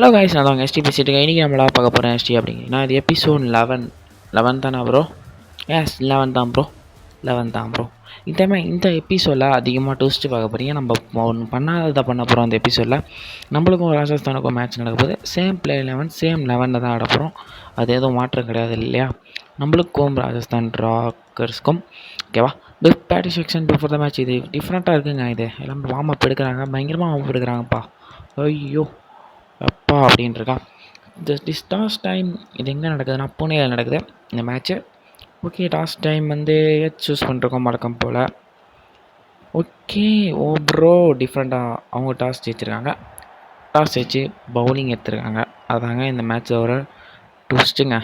Hello guys, நான் தான் ST பேசிட்டு இருக்கேன். இன்றைக்கி நம்மளா பார்க்க போகிறேன் எஸ்டி அப்படிங்கன்னா இது எபிசோட் 11 தானே ப்ரோ? எஸ் 11 தான் ப்ரோ, 11 தான் ப்ரோ. இந்த எபிசோடில் அதிகமாக டூஸ்ட்டு பார்க்க போகிறீங்க. நம்ம ஒன்று பண்ணாததை பண்ண போகிறோம். அந்த எபிசோடில் நம்மளுக்கும் ராஜஸ்தானுக்கும் மேட்ச் நடக்க போகுது. சேம் பிளே 11 சேம் 11 தான் ஆட போகிறோம். அது எதுவும் மாற்றம் கிடையாது இல்லையா? நம்மளுக்கும் ராஜஸ்தான் ராக்கர்ஸ்க்கும் ஓகேவா? பிக் பேட்டி செக்ஷன் பிஃபோர் த மேட்ச். இது டிஃப்ரெண்ட்டாக இருக்குங்க. இது எல்லாம் வார்ம் அப் எடுக்கிறாங்க, பயங்கரமாக வார்ம் அப் எடுக்கிறாங்கப்பா. ஐயோ அப்பா அப்படின்ட்டுருக்கா. திஸ் டாஸ் டைம் இது எங்கே நடக்குதுன்னா புனேயில் நடக்குது இந்த மேட்ச்சு. ஓகே, டாஸ் டைம் வந்து சூஸ் பண்ணிருக்கோம் வழக்கம் போல். ஓகே ப்ரோ, டிஃப்ரெண்ட்டாக அவங்க டாஸ் ஜெயிச்சிருக்காங்க. டாஸ் ஜெயிச்சு பவுலிங் எடுத்துருக்காங்க. அதாங்க இந்த மேட்ச்சில் ஒரு ட்விஸ்ட்டுங்க,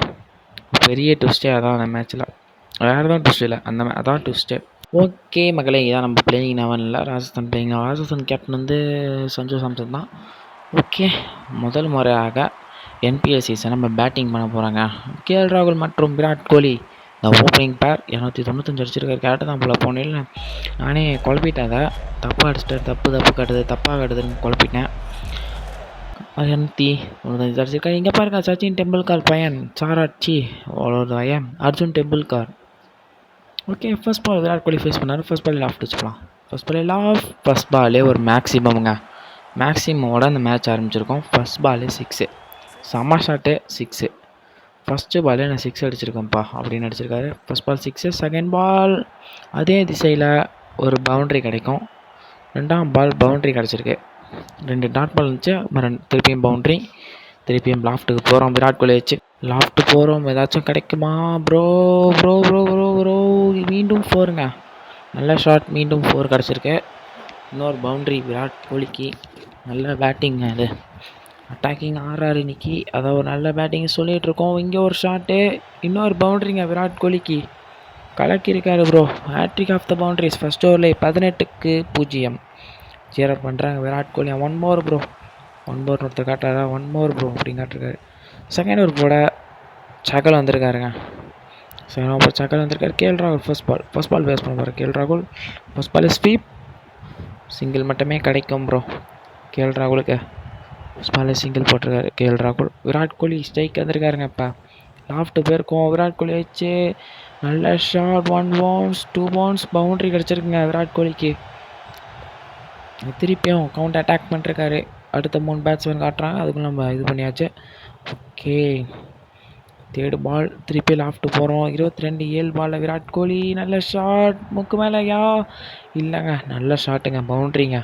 பெரிய ட்விஸ்ட்டே அதான் அந்த மேட்ச்சில். வேறு எதுவும் ட்விஸ்ட் இல்லை, அதான் ட்விஸ்ட்டு. ஓகே மகளே, இதான் நம்ம playing 11 Rajasthan playing. Rajasthan captain வந்து சஞ்சு சாம்சன் தான். ஓகே, முதல் முறையாக என்பிஎல் சீசன் நம்ம பேட்டிங் பண்ண போகிறாங்க. கேஎல் ராகுல் மற்றும் விராட் கோலி இந்த ஓப்பனிங் பேர் 295 அடிச்சிருக்காரு. கேட்டு தான் போல் போனேன், நானே குழப்பிட்டேன். அதை தப்பாக அடிச்சிட்டேன், தப்பாக கட்டுதுன்னு குழப்பிட்டேன். 295 அடிச்சிருக்காரு. இங்கே பாருங்க, சச்சின் டெண்டுல்கர் பையன் சாராட்சி Arjun Tendulkar. Okay, first ball Virat Kohli face பண்ணார். ஃபர்ஸ்ட் பால் லாஃப்ட் வச்சுக்கலாம். ஃபர்ஸ்ட் பாலே ஒரு மேக்ஸிமோட அந்த மேட்ச் ஆரம்பிச்சிருக்கோம். ஃபர்ஸ்ட் பாலே 6, செம்ம ஷாட்டு 6. ஃபஸ்ட்டு பாலே நான் 6 அடிச்சிருக்கேன்ப்பா அப்படின்னு அடிச்சிருக்காரு. First ball 6. செகண்ட் பால் அதே திசையில் ஒரு பவுண்ட்ரி கிடைக்கும். ரெண்டாம் பால் பவுண்ட்ரி கிடச்சிருக்கு. 2 டாட் பால் இருந்துச்சு. திருப்பியும் பவுண்ட்ரி, திருப்பியும் லாஃப்ட்டுக்கு போகிறோம். விராட் கோலி வச்சு லாஃப்ட்டு போகிறோம். ஏதாச்சும் கிடைக்குமா ப்ரோ? மீண்டும் 4ங்க. நல்ல ஷாட், மீண்டும் 4 கிடச்சிருக்கு. இன்னொரு பவுண்ட்ரி விராட் கோலிக்கு. நல்ல பேட்டிங், அது அட்டாக்கிங் ஆடுறாரு இன்னைக்கு. அதான் ஒரு நல்ல பேட்டிங் சொல்லிகிட்டு இருக்கோம். இங்கே ஒரு ஷாட்டு, இன்னொரு பவுண்ட்ரிங்க விராட் கோலிக்கு. கலக்கியிருக்காரு bro. Hattrick of the boundaries first ஓவரில் 18-0 ஜீரோ பண்ணுறாங்க விராட் கோலி. ஒன் மோர் ஒருத்தர் காட்டுறாரா? ஒன் மோர் ப்ரோ அப்படின்னு காட்டிருக்காரு. செகண்ட் ஓவர் போட சகல் வந்திருக்காருங்க. கேஎல் ராகுல் ஃபர்ஸ்ட் பால் பேஸ் பண்ண போகிறார். கேஎல் ராகுல் ஃபர்ஸ்ட் பால் ஸ்வீப், சிங்கிள் மட்டுமே கிடைக்கும் ப்ரோ கேஎல் ராகுலுக்கு. ஃபர்ஸ்ட் பாலே சிங்கிள் போட்டிருக்காரு கேஎல் ராகுல். விராட் கோலி ஸ்ட்ரைக் வந்திருக்காருங்க. இப்போ லாஃப்ட்டு போயிருக்கோம். விராட் கோலி வச்சு நல்ல ஷாட். 1 பவுன்ஸ் 2 பவுன்ஸ் பவுண்ட்ரி கிடச்சிருக்குங்க விராட் கோலிக்கு. திருப்பியும் கவுண்ட் அட்டாக் பண்ணிருக்காரு. அடுத்த 3 பேட்ஸ்மேன் காட்டுறாங்க, அதுக்குள்ள நம்ம இது பண்ணியாச்சு. ஓகே, தேர்டு பால் திருப்பி லாஃப்ட்டு போகிறோம். 22 பாலில் விராட் கோலி நல்ல ஷாட். முக்கு மேலே இல்லைங்க, நல்ல ஷாட்டுங்க, பவுண்ட்ரிங்க.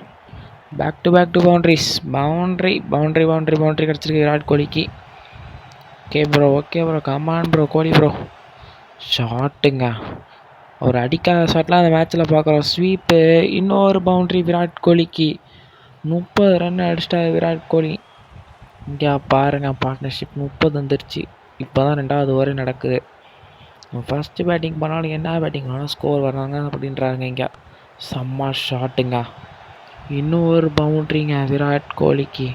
Back to boundaries. பவுண்ட்ரி கிடச்சிருக்கு விராட் கோலிக்கு. Okay bro come on bro Kohli bro. ஷாட்டுங்க, அவர் அடிக்காத ஷாட்லாம் அந்த மேட்ச்சில் பார்க்குறோம். ஸ்வீப்பு, இன்னொரு பவுண்ட்ரி விராட் கோலிக்கு. 30 ரன் அடிச்சிட்டாரு விராட் கோலி. இங்கே பாருங்கள், பார்ட்னர்ஷிப் 30 வந்துருச்சு. இப்போ தான் 2வது ஓவர் நடக்குது. ஃபஸ்ட்டு பேட்டிங் பண்ணாலும் என்ன பேட்டிங் பண்ணாலும் ஸ்கோர் வர்றாங்க அப்படின்றாங்க. இங்கே செம்ம ஷாட்டுங்க. இன்னொரு பவுண்ட்ரிங்க விராட் கோலிக்கு.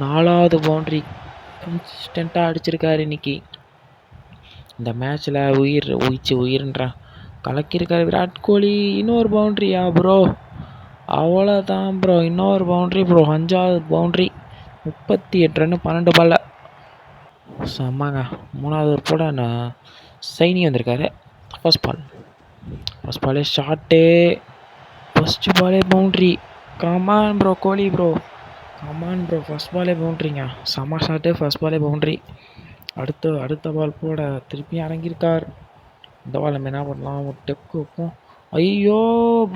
4வது பவுண்ட்ரி கன்சிஸ்டண்ட்டாக அடிச்சிருக்காரு இன்னைக்கு. இந்த மேட்ச்சில் உயிர்ன்றான் கலக்கியிருக்காரு விராட் கோலி. இன்னொரு பவுண்ட்ரியா ப்ரோ? அவ்வளோதான் ப்ரோ, இன்னொரு பவுண்ட்ரி ப்ரோ. 5வது பவுண்ட்ரி. 38 ரன் 12 பாலில். செம்மாங்க. 3வது ஒரு போட சைனி வந்திருக்காரு. ஃபர்ஸ்ட் பாலே ஷாட்டு, ஃபஸ்ட்டு பாலே boundary. Come on bro Kohli bro, come on bro. First பாலே பவுண்ட்ரிங்க, செம்ம ஷாட்டு. ஃபஸ்ட் பாலே பவுண்ட்ரி. அடுத்த பால் போட திருப்பியும் இறங்கியிருக்கார். இந்த பால் நம்ம என்ன பண்ணலாம்? ஒரு டெக்கு வைப்போம். ஐயோ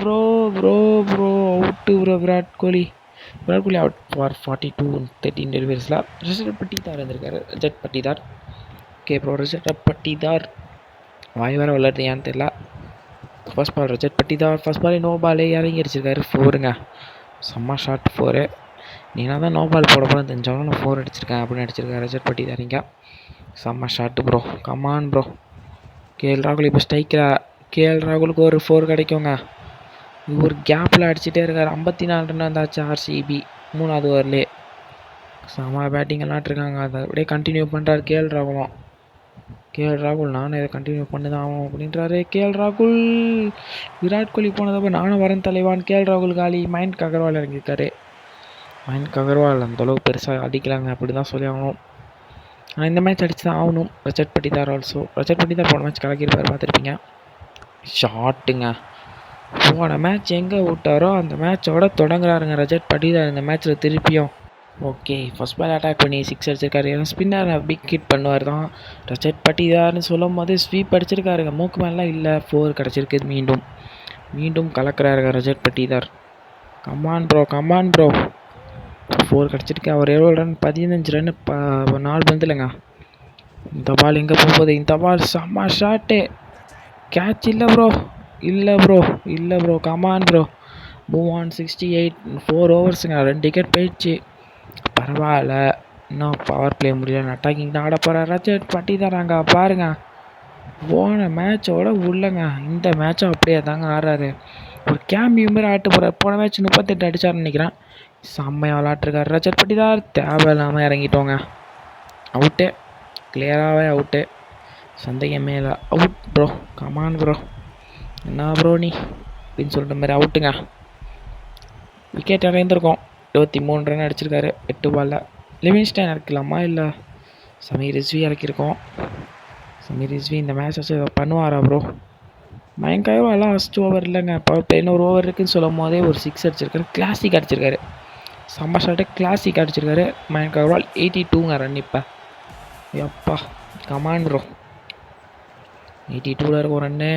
bro out bro Virat Kohli out for 42-13 டெலிவரிஸில். ரிஷப் பட்டிதார் வந்திருக்காரு. ரஜத் பட்டிதார். ஓகே ப்ரோ, ரிஷப் பட்டிதார் வாய் வேறு விளையாடுறது ஏன்னு தெரியல. First ball Rajat Patidar. First பாலே நோ பாலே இறங்கி அடிச்சிருக்காரு. 4ங்க, செம்ம ஷாட் 4. நீனா தான் நோ பால் போட போகிறேன் தெரிஞ்சாலும் நான் 4 அடிச்சிருக்கேன் அப்படின்னு அடிச்சிருக்காரு ரஜத் பட்டிதார். இங்கே செம்ம shot bro, come on bro. KL ராகுல் இப்போ ஸ்ட்ரைக்கில். கேஎல் ராகுலுக்கு ஒரு 4 கிடைக்குங்க. ஒரு கேப்பில் அடிச்சுட்டே இருக்கார். 54 ரன் வந்தாச்சு ஆர்சிபி 3வது ஓவர்லேயே. செம்ம பேட்டிங் விளாட்ருக்காங்க. அதை அப்படியே கண்டினியூ பண்ணுறாரு கேஎல் ராகுல். நானும் இதை கண்டினியூ பண்ணி தான் ஆகும் அப்படின்றாரு கேஎல் ராகுல். விராட் கோலி போனதப்போ நானும் வரேன் தலைவான். கேஎல் ராகுல் காலி. மயங்க் அகர்வால் இறங்கியிருக்காரு. மயங்க் அகர்வால் அந்தளவுக்கு பெருசாக அடிக்கலாங்க, அப்படி தான் சொல்லி ஆகணும். ஆனால் இந்த மேட்ச் அடித்து தான் ஆகணும். ரஜத் பட்டிதார் ஆல்சோ. ரஜத் பட்டிதார் போன மேட்ச் கலக்கியிருப்பார், பார்த்துருப்பீங்க. ஷாட்டுங்க. போன மேட்ச் எங்கே விட்டாரோ அந்த மேட்சோட தொடங்குறாருங்க ரஜத் பட்டிதார் இந்த மேட்ச்சில் திருப்பியும். ஓகே, ஃபர்ஸ்ட் பால் அட்டாக் பண்ணி 6 அடிச்சிருக்காரு. ஏன்னா ஸ்பின்னர் பிக் ஹிட் பண்ணுவார் தான். ரஜத் பட்டிதார்னு சொல்லும் போது ஸ்வீப் அடிச்சிருக்காருங்க. மூக்கு மேலாம் இல்லை, 4 கிடச்சிருக்கு. மீண்டும் கலக்கிறாருங்க ரஜத் பட்டிதார். கமான் ப்ரோ 4 கிடச்சிருக்கு. அவர் எவ்வளோ ரன்? 15 ரன் 4 பந்துலங்க. இந்த பால் எங்கே போகுது? இந்த பால் செம்ம ஷாட்டு. கேட்ச் இல்லை bro. Come on bro. Move on 68. 4 ஓவர்ஸுங்க, 2 wicket போயிடுச்சு. பரவாயில்ல, இன்னும் பவர் பிளே முடியல. அட்டாக்கிங் தான் ஆட போகிறார் ரஜத் பட்டிதாராங்க. பாருங்க, போன மேட்சோட உள்ளங்க இந்த மேட்சும் அப்படியே தாங்க ஆடுறாரு. ஒரு கேம்பியூ மாரி ஆட்டு போகிறார். போன மேட்ச் 38 அடிச்சார்னு நினைக்கிறேன். செம்மையாக விளாட்ருக்கார் ரஜத் பட்டிதார். தேவையில்லாமல் இறங்கிட்டோங்க. அவுட்டு, கிளியராகவே அவுட்டு, சந்தேகமே இல்லை. Out bro. Come on bro. என்ன ப்ரோ நீ அப்படின்னு சொல்கிற மாதிரி அவுட்டுங்க. விக்கெட் இறங்கியிருக்கோம். 23 ரன் அடிச்சிருக்காரு 8 பாலில். லிவிங்ஸ்டன் இறக்கலாமா இல்லை சமீர் ரிஸ்வி இறக்கியிருக்கோம். சமீர் ரிஸ்வி இந்த மேட்ச் வச்சு பண்ணுவாரா bro? Mayank Agarwal first over இல்லைங்க, பவர் பிளே இன்னொரு ஓவர் இருக்குதுன்னு சொல்லும் போதே ஒரு 6 அடிச்சிருக்காரு. கிளாசிக் அடிச்சிருக்காரு. செம்ம ஷாட்டு, கிளாசிக் அடிச்சிருக்காரு மயங்க் அகர்வால். 82ங்க ரன் இப்போ. எப்பா, கமான் ப்ரோ. 82ல் இருக்கும் ரன்னு.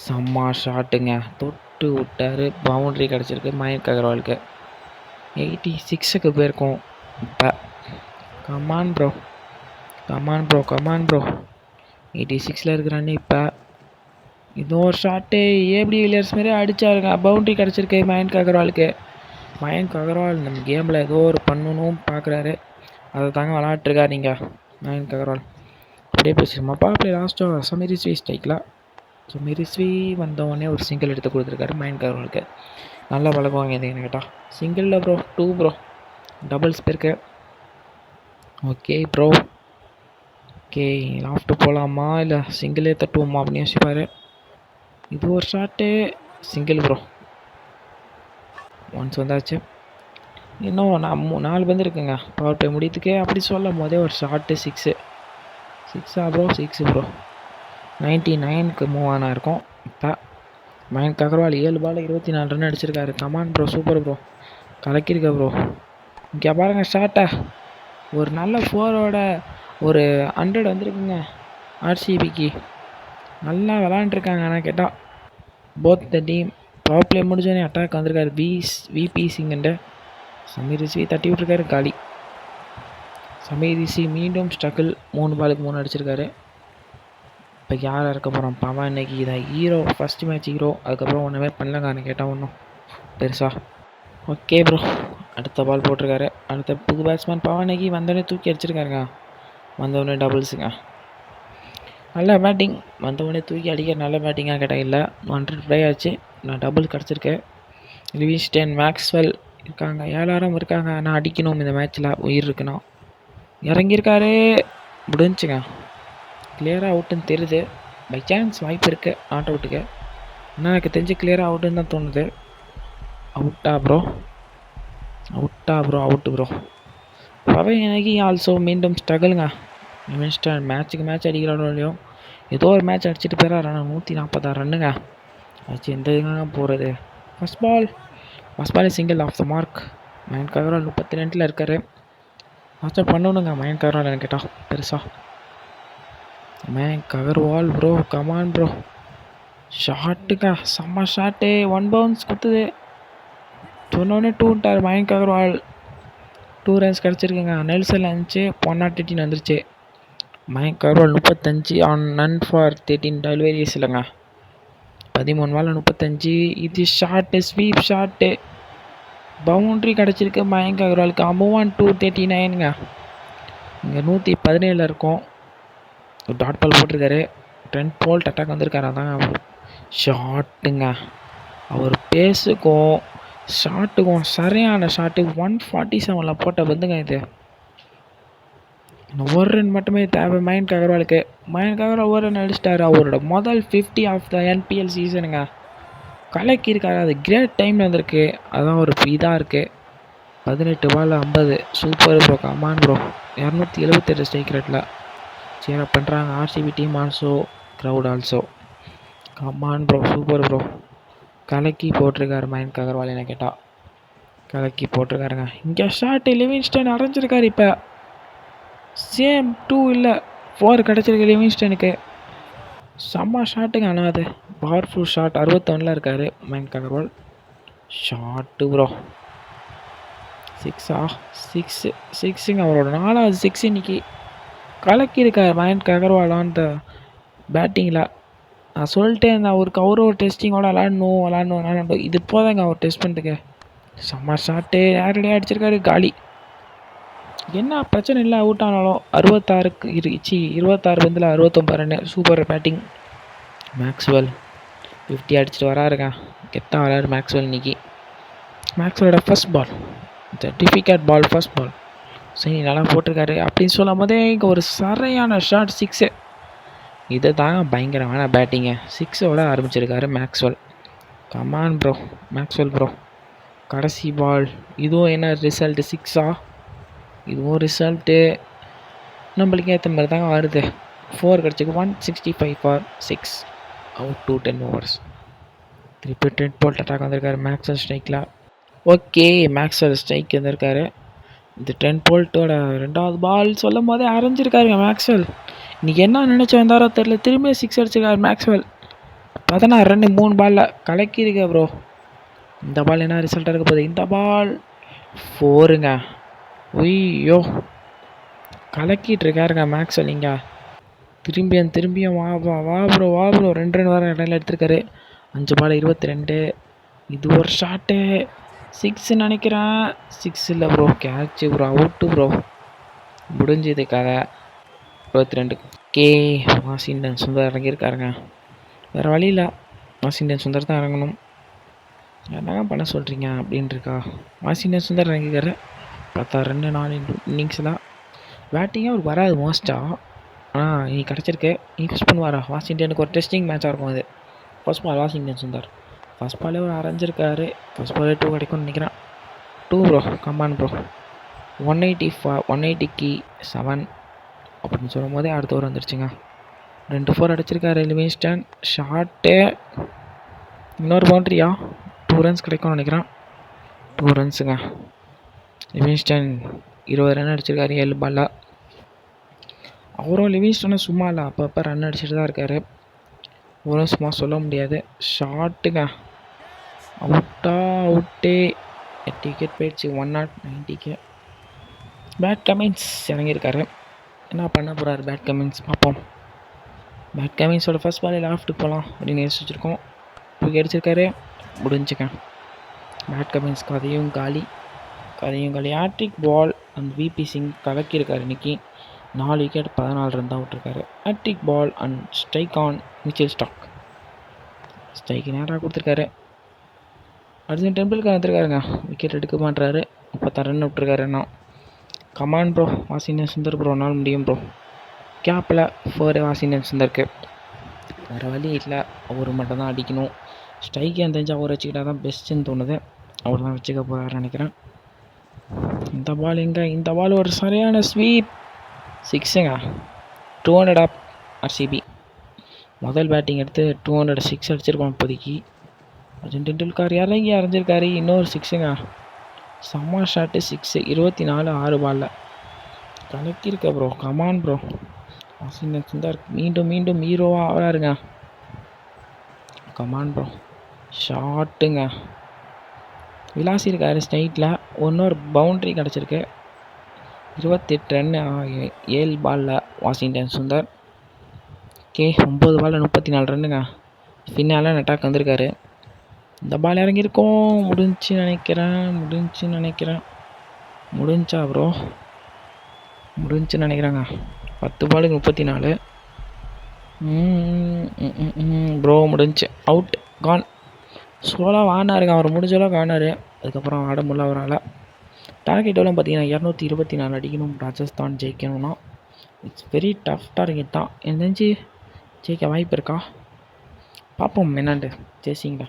செம்ம ஷாட்டுங்க, தொட்டு விட்டார். பவுண்ட்ரி கிடச்சிருக்கு மயங்க் அகர்வாலுக்கு. 86க்கு போயிருக்கோம் இப்போ. Come on bro. 86ல் இருக்கிறான்னு இப்போ. இன்னொரு ஷாட்டு ஏபி வில்லியர்ஸ் மாரி அடித்தாருங்க. பவுண்ட்ரி கிடச்சிருக்கு மயங்க் அகர்வாலுக்கு. மயங்க் அகர்வால் நம்ம கேமில் ஏதோ ஒரு பண்ணணும் பார்க்குறாரு. அதை தாங்க விளாட்ருக்கார் நீங்கள் மயங்க் அகர்வால். அப்படியே பேசிடுமா பாப்பிளே லாஸ்ட்டாக சமீர் ரிஸ்வி ஸ்ட்ரைக்கில். சமீர் ரிஸ்வி வந்தவொடனே ஒரு சிங்கிள் எடுத்து கொடுத்துருக்காரு மயங்க் அகர்வாலுக்கு. நல்லா பழகுவாங்க எதுன்னு கேட்டால். சிங்கிளில் ப்ரோ 2 ப்ரோ, டபுள்ஸ் பேருக்கு. Okay bro. ஓகே, லாஃப்ட்டு போகலாமா இல்லை சிங்கிளே தட்டுவோமா அப்படின்னு யோசிப்பார். இது ஒரு ஷாட்டு, சிங்கிள் ப்ரோ. ஒன்ஸ் வந்தாச்சு. இன்னும் 4 பந்து இருக்குங்க பவர் பிளே முடியத்துக்கு. அப்படி சொல்லும் போதே ஒரு ஷாட்டு 6 ப்ரோ. 6 ப்ரோ. 99க்கு மூவ் ஆனா இருக்கும் இப்போ. மயங்க் அகர்வால் 7 பால் 24 ரன் அடிச்சிருக்காரு. கமான் ப்ரோ, சூப்பர் ப்ரோ, கலக்கியிருக்க ப்ரோ. இங்கே பாருங்கள் ஷாட்டை. ஒரு நல்ல 4ஓட ஒரு 100 வந்துருக்குங்க ஆர்சிபிக்கு. நல்லா விளாண்டுருக்காங்க. ஆனால் கேட்டால் both the team. Power play முடிஞ்சோடனே அட்டாக் வந்திருக்காரு விபி சிங்குன்ட்டு. சமீர் ரிஸ்வி தட்டி விட்ருக்காரு, காலி. சமீர் ரிஸ்வி மீண்டும் ஸ்ட்ரகிள். 3 பாலுக்கு 3 அடிச்சிருக்காரு. இப்போ யார் இருக்க போகிறோம்? பவன் இன்னைக்கு இதான் ஹீரோ. First match hero. அதுக்கப்புறம் ஒன்றுமே பண்ணலங்க கேட்டால் ஒன்றும் பெருசா. ஓகே ப்ரோ, அடுத்த பால் போட்டிருக்காரு. அடுத்த புது பேட்ஸ்மேன் பவன் இன்னைக்கு வந்தோடனே தூக்கி அடிச்சிருக்காருங்க. வந்தவொடனே டபுள்ஸுங்க. நல்ல பேட்டிங். வந்தவொடனே தூக்கி அடிக்க நல்ல பேட்டிங்காக கேட்டால் இல்லை. 100 ப்ளே ஆச்சு. நான் டபுள் கிடச்சிருக்கேன். லிவிங்ஸ்டன், மேக்ஸ்வெல் இருக்காங்க. 7 இருக்காங்க. ஆனால் அடிக்கணும் இந்த மேட்ச்சில், உயிர் இருக்குன்னா. இறங்கியிருக்காரு, முடிஞ்சுங்க. கிளியராக அவுட்டுன்னு தெரியுது. பை சான்ஸ் வாய்ப்பு இருக்குது நாட் அவுட்டுக்கு. ஆனால் எனக்கு தெரிஞ்சு கிளியராக அவுட்டுன்னு தான் தோணுது. அவுட்டா ப்ரோ? Out bro. பவன் எனக்கு ஆல்சோ மீண்டும் ஸ்ட்ரகிளுங்க. லிவிங்ஸ்டன் மேட்ச்சுக்கு மேட்ச் அடிக்கிறாரோ இல்லையோ, ஏதோ ஒரு மேட்ச் அடிச்சுட்டு போயிடறாரு. 146 ரன்னுங்க ஆச்சு. எந்த இதுங்க போகிறது? First ball single off the mark. Mayank Agarwal 32ல் இருக்கார். மாஸ்டர் பண்ணணுங்க மயங்க் அகர்வால் எனக்கு கேட்டால் பெருசாக. Mayank Agarwal bro, come on bro. ஷாட்டுங்க, செம்ம ஷாட்டு. 1 பவுன்ஸ் குத்துது. சொன்னோடனே 2ன்ட்டார் மயங்க் அகர்வால். 2 ரன்ஸ் கிடச்சிருக்குங்க. நெல்சன் இருந்துச்சு, 118 வந்துருச்சு. Mayank Agarwal 35 on none for 13 deliveries இல்லைங்க. 13 பால் 35. இது ஷாட்டு, ஸ்வீப் ஷாட்டு. பவுண்ட்ரி கிடச்சிருக்கு மயங்க் அகர்வாலுக்கு. மூவ் ஆன் 239ங்க. இங்கே 117 இருக்கும். ஒரு டாட் பால் போட்டிருக்காரு. ட்ரெண்ட் போல்ட் அட்டாக் வந்திருக்காரு. அதாங்க ஷாட்டுங்க. அவர் பேஸுக்கும் ஷாட்டுக்கும் சரியான ஷாட்டு. 147ல் போட்ட பந்துங்க இது. ஒரு ரன் மட்டுமே தேவை மயங்க் அகர்வாலுக்கு. மயங்க் அகர்வால் ஒரு ரன் அடிச்சிட்டாரு. அவரோட முதல் 50 ஆஃப் த என்பிஎல் சீசனுங்க. கலக்கியிருக்காரு. அது கிரேட் டைமில் வந்திருக்கு. அதுதான் ஒரு இதாக இருக்குது. 18 பால் 50. Super bro, come on bro. 278 strike ரேட்டில் சேர் அப் பண்ணுறாங்க RCB team. Also crowd also. Come on bro, super bro. கலக்கி போட்டிருக்காரு மயங்க் அகர்வால். என்ன கேட்டால் கலக்கி போட்டிருக்காருங்க. இங்கே ஷாட்டு லிவிங்ஸ்டன் அரைஞ்சிருக்காரு. இப்போ சேம் 2 இல்லை 4 கிடச்சிருக்கு லிவிங்ஸ்டனுக்கு. செம்ம ஷாட்டுங்க. ஆனால் அது பவர்ஃபுல் ஷாட். 61 இருக்கார் மயங்க் அகர்வால். Shot bro. 6 6ங்க. அவரோட 4வது 6 இன்னைக்கு. கலக்கியிருக்கார் மயங்க் அகர்வால் அந்த பேட்டிங்கில். நான் சொல்லிட்டே இருந்தேன் அவருக்கு ஒரு டெஸ்டிங்கோட விளாடணும். இது போதாங்க அவர் டெஸ்ட் பண்ணுறதுக்கு. செம்ம ஷாட்டு நேரடியாக அடிச்சிருக்காரு. காலி. என்ன பிரச்சனை இல்லை அவுட் ஆனாலும். 26 பந்தில் 69 ரன்னு. Super batting Maxwell. 50 அடிச்சுட்டு வராருங்க. கெத்தான் வராரு மேக்ஸ்வெல் இன்னைக்கு. மேக்ஸ்வெலோட ஃபர்ஸ்ட் பால், சர்டிஃபிகேட் பால், ஃபர்ஸ்ட் பால் சரி நல்லா போட்டிருக்காரு அப்படின்னு சொல்லும் போதே இங்கே ஒரு சரியான ஷாட் 6. இதை தாங்க பயங்கரமான பேட்டிங்கு. 6ஓட ஆரம்பிச்சிருக்காரு Maxwell. Come on bro Maxwell bro. கடைசி பால். இதுவும் என்ன ரிசல்ட்டு 6ஆ? இதுவும் ரிசல்ட்டு நம்மளுக்கு ஏற்ற மாதிரி தாங்க வருது. 4 கிடச்சிக்கு. 165 ஃபார் 6. Out to 10 overs. திருப்பி 10 பால் அட்டாக் வந்திருக்காரு மேக்ஸ்வெல் ஸ்ட்ரைக்கில். ஓகே, மேக்ஸ்வெல் ஸ்ட்ரைக் வந்திருக்காரு. இந்த 10 போல்ட்டோட 2வது பால் சொல்லும் போதே அரைஞ்சிருக்காருங்க மேக்ஸ்வெல். இன்றைக்கி என்ன நினச்சி வந்தாரோ தெரில. திரும்பி 6 அடிச்சிருக்காரு மேக்ஸ்வெல். 16 ரன்னு 3 பாலில் கலக்கியிருக்க ப்ரோ. இந்த பால் என்ன ரிசல்ட்டாக இருக்க போகுது? இந்த பால் 4ங்க. ஐயோ, கலக்கிட்டு இருக்காருங்க மேக்ஸ்வெல். இங்கே திரும்பியும் வா ப்ரோ 2 ரன் வர இடையில எடுத்திருக்காரு. 5 பால் 22. இது ஒரு ஷாட்டு 6 நினைக்கிறேன். 6 இல்லை bro, catch bro, out bro. முடிஞ்சது கதை. 22. கே வாஷிங்டன் சுந்தர் இறங்கியிருக்காருங்க. வேறு வழி இல்லை, வாஷிங்டன் சுந்தர் தான் இறங்கணும். என்னங்க பண்ண சொல்கிறீங்க அப்படின்ட்டுருக்கா. வாஷிங்டன் சுந்தர் இறங்கியிருக்காரு. 16 ரன்னு 4 இன்னிங்ஸில். பேட்டிங்கே அவருக்கு வராது மோஸ்ட்டாக. ஆனால் இன்னைக்கு கிடச்சிருக்கு. இன்னைக்கு யூஸ் பண்ணுவாரா? வாஷிங்டனுக்கு ஒரு டெஸ்டிங் மேட்சாக இருக்கும் இது. First ball Washington Sundar. First பாலே ஒரு அரைஞ்சிருக்காரு. ஃபர்ஸ்ட் பாலே 2 கிடைக்கும்னு நினைக்கிறேன். 2 ப்ரோ, கம்மான் ப்ரோ. 180க்கு 7 அப்படின்னு சொல்லும் போதே அடுத்த ஓவர் வந்துருச்சுங்க. 2 4 அடிச்சிருக்காரு லிவிங்ஸ்டன். ஷாட்டு இன்னொரு பவுண்ட்ரியா? 2 ரன்ஸ் கிடைக்கும்னு நினைக்கிறேன். 2 ரன்ஸுங்க. லிவிங்ஸ்டன் 20 ரன் அடிச்சிருக்காரு 7 பாலில். அவரும் லிவிங்ஸ்டனும் சும்மா இல்லை, அப்பப்போ ரன் அடிச்சுட்டு தான் இருக்கார். அவரும் சும்மா சொல்ல முடியாது. ஷாட்டுங்க. அவுட்டே. டிக்கெட் போயிடுச்சு. 190க்கு. பேட் கமின்ஸ் இறங்கியிருக்காரு. என்ன பண்ண போகிறாரு பேட் கமின்ஸ் பார்ப்போம். பேட் கமின்ஸோட ஃபர்ஸ்ட் பாலில் ஆஃப்ட்டுக்கு போகலாம் அப்படின்னு யோசிச்சுருக்கோம். தூக்கி அடிச்சிருக்காரு. முடிஞ்சுக்க. பேட் கமின்ஸ் கதையும் காலி. Hattrick ball and VP Singh கலக்கியிருக்காரு இன்னைக்கு. 4 விக்கெட் 14 ரன் தான் விட்டுருக்காரு. Hattrick ball and strike on Mitchell Starc. Strike நேராக கொடுத்துருக்காரு. அர்ஜுன் டெண்டுல்கர் வந்துருக்காருங்க. விக்கெட் எடுக்க மாட்டுறாரு. 36 ரன் விட்டுருக்காருண்ணா. Come on bro Washington Sundar bro, நாள் முடியும் ப்ரோ. கேப்பில் 4 வாஷிங்டன் சுந்தருக்கு. வேறு வழி இல்லை, அவர் மட்டும் தான் அடிக்கணும். ஸ்ட்ரைக்கு அந்த தெரிஞ்சு அவர் வச்சுக்கிட்டா தான் பெஸ்ட்டுன்னு தோணுது. அவர் தான் வச்சுக்க போகிறாருன்னு நினைக்கிறேன். இந்த பால் எங்கே? இந்த பால் ஒரு சரியான ஸ்வீப் 6ங்க. 200 ஆப் ஆர்சிபி. முதல் பேட்டிங் எடுத்து 206 அடிச்சிருக்கோம் இப்போதைக்கு. அர்ஜுன் டெண்டுல்கர் இறங்கி அரைஞ்சிருக்காரு. இன்னொரு 6ங்க. செம்ம ஷாட்டு 6. 24 6 பாலில் கலக்கியிருக்க bro. Come on bro. Washington Sundar மீண்டும் ஹீரோவாக ஆகிறாருங்க. Come on bro. ஷாட்டுங்க. விளாசி இருக்காரு ஸ்ட்ரைட்டில். இன்னொரு பவுண்ட்ரி கிடச்சிருக்கு. 28 ரன்னு 7 பாலில் வாஷிங்டன் சுந்தர். 9 பாலில் 34 ரன்னுங்க. ஃபின்னால அட்டாக் வந்திருக்காரு. இந்த பால் இறங்கியிருக்கோம். முடிஞ்சுன்னு நினைக்கிறேன். முடிஞ்சா ப்ரோ? முடிஞ்சுன்னு நினைக்கிறேங்க. 10 பாலுக்கு 34 ப்ரோ. முடிஞ்சு. அவுட் கான். சோலாக ஆனாருங்க. அவர் முடிஞ்ச அளவுக்கு ஆனார். அதுக்கப்புறம் ஆட முடியல அவரால். டார்கெட் எவ்வளோ பார்த்தீங்கன்னா 224 அடிக்கணும் ராஜஸ்தான் ஜெயிக்கணும்னா. இட்ஸ் வெரி டஃப் டார்கெட் தான். எனக்கு தெரிஞ்சு ஜெயிக்க வாய்ப்பு இருக்கா பார்ப்போம். என்னான்ட்டு சேசிங்கடா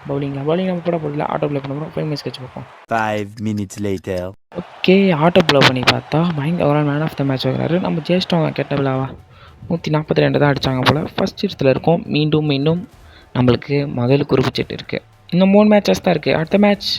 பவுலிங் நம்ம போட போடல, ஆட்டோ ப்ளே பண்ண போகிறோம். 5 மினிட்ஸ் கழிச்சு பார்ப்போம். 5 minutes later. Okay, auto play பண்ணி பார்த்தா பயங்கர மேன் ஆஃப் த மேட்ச் வைக்கிறாரு. நம்ம ஜெயிச்சிட்டோங்க. கெட்ட விழாவா 142 தான் அடித்தாங்க போல். ஃபஸ்ட் இடத்துல இருக்கும். மீண்டும் நம்மளுக்கு முதல் குரூப் செட் இருக்குது. இன்னும் 3 மேட்சஸ் தான் இருக்குது. அடுத்த மேட்ச்